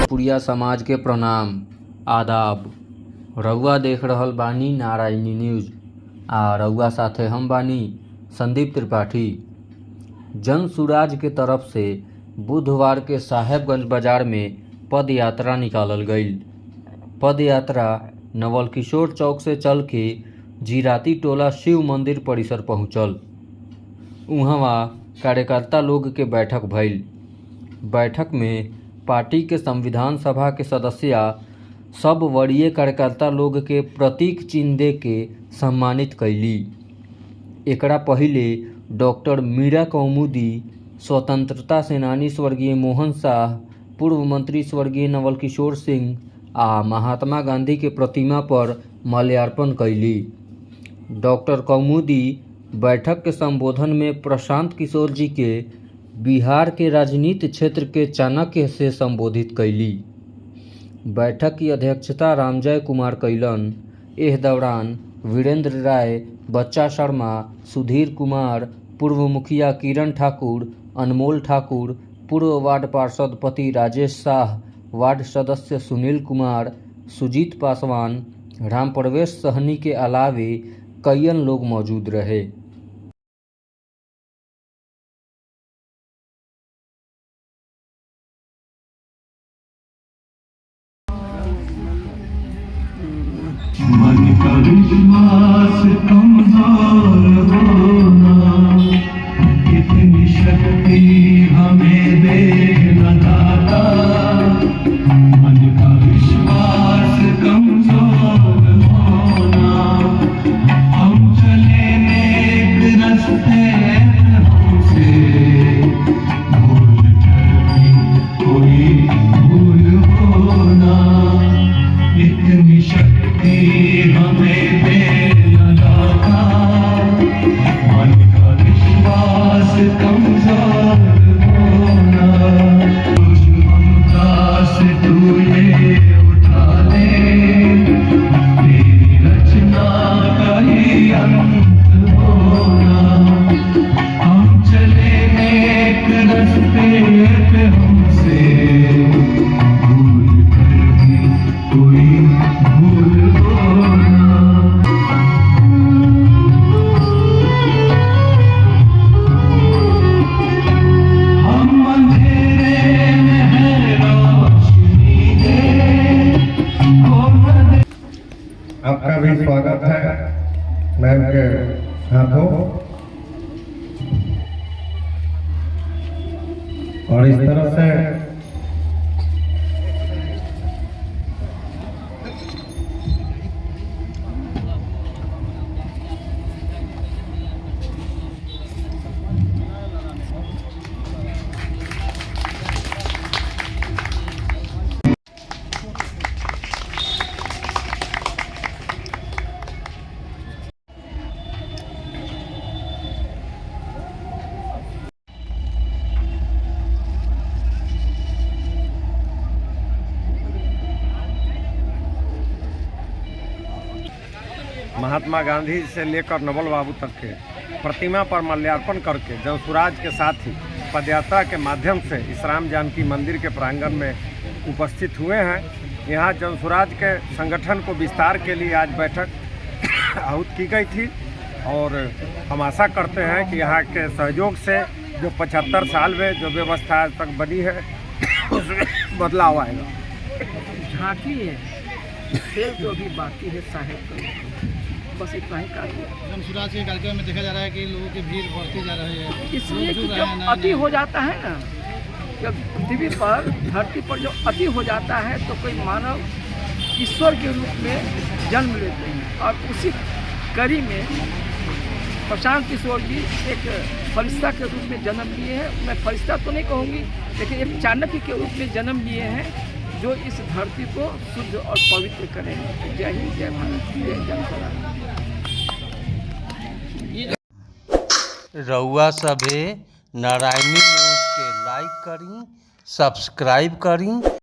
भोजपुरिया समाज के प्रणाम, आदाब। रउआ देख रहल बानी नारायणी न्यूज आ रउआ साथे हम बानी संदीप त्रिपाठी। जन सुराज के तरफ से बुधवार के साहेबगंज बाजार में पद यात्रा निकालल गईल। पद यात्रा नवल किशोर चौक से चल के जीराती टोला शिव मंदिर परिसर पहुँचल। उहवा कार्यकर्ता लोग के बैठक भइल। बैठक में पार्टी के संविधान सभा के सदस्य सब वरीय कार्यकर्ता लोग के प्रतीक चिन्ह दे के सम्मानित कैली। एकरा पहिले डॉक्टर मीरा कौमुदी, स्वतंत्रता सेनानी स्वर्गीय मोहन शाह, पूर्व मंत्री स्वर्गीय नवल किशोर सिंह आ महात्मा गांधी के प्रतिमा पर माल्यार्पण कैली। डॉक्टर कौमुदी बैठक के संबोधन में प्रशांत किशोर जी के बिहार के राजनीति क्षेत्र के चाणक्य से संबोधित कैली। बैठक की अध्यक्षता रामजय कुमार कैलन। एह दौरान वीरेंद्र राय, बच्चा शर्मा, सुधीर कुमार, पूर्व मुखिया किरण ठाकुर, अनमोल ठाकुर, पूर्व वार्ड पार्षद पति राजेश शाह, वार्ड सदस्य सुनील कुमार, सुजीत पासवान, राम प्रवेश सहनी के अलावे कईयन लोग मौजूद रहे। मन का विश्वास कमजोर होना, इतनी शक्ति हमें दे न दाता। मन का विश्वास कमजोर होना, हम चले नेक रास्ते हमसे भूल कर भी कोई भूल होना। इतनी शक्ति हमें दे न दाता, मन का विश्वास कमजोर होना। कुछ ममता से तू ये उठा ले, तेरी रचना का ही अंत होना। हम चले नेक रास्ते पे हमसे भूल कर भी कोई भूल होना। हम अंधेरे में हैं रोशनी दे। आपका भी स्वागत है मैम के हाथों। और इस तरह से महात्मा गांधी से लेकर नवल बाबू तक के प्रतिमा पर माल्यार्पण करके जनसुराज के साथ ही पदयात्रा के माध्यम से इस राम जानकी मंदिर के प्रांगण में उपस्थित हुए हैं। यहाँ जनसुराज के संगठन को विस्तार के लिए आज बैठक आहूत की गई थी और हम आशा करते हैं कि यहाँ के सहयोग से जो 75 साल में जो व्यवस्था आज तक बनी है उसमें बदलाव आएगा। झांकी है, खेल तो अभी बाकी है साहेब का, बस इतना ही काफी है। जनसुराज के कार्यक्रम में देखा जा रहा है कि लोगों की भीड़ बढ़ती जा रही है, इसलिए कि जब अति हो जाता है ना, जब पृथ्वी पर धरती पर जो अति हो जाता है तो कोई मानव ईश्वर के रूप में जन्म लेते हैं। और उसी कड़ी में प्रशांत किशोर जी एक फरिश्ता के रूप में जन्म लिए हैं। मैं फरिश्ता तो नहीं कहूँगी, लेकिन एक चाणक्य के रूप में जन्म लिए हैं जो इस धरती को शुद्ध और पवित्र करेंगे। जय हिंद, जय भारत, जय जनता। रउआ सभे नारायणी न्यूज के लाइक करी, सब्सक्राइब करी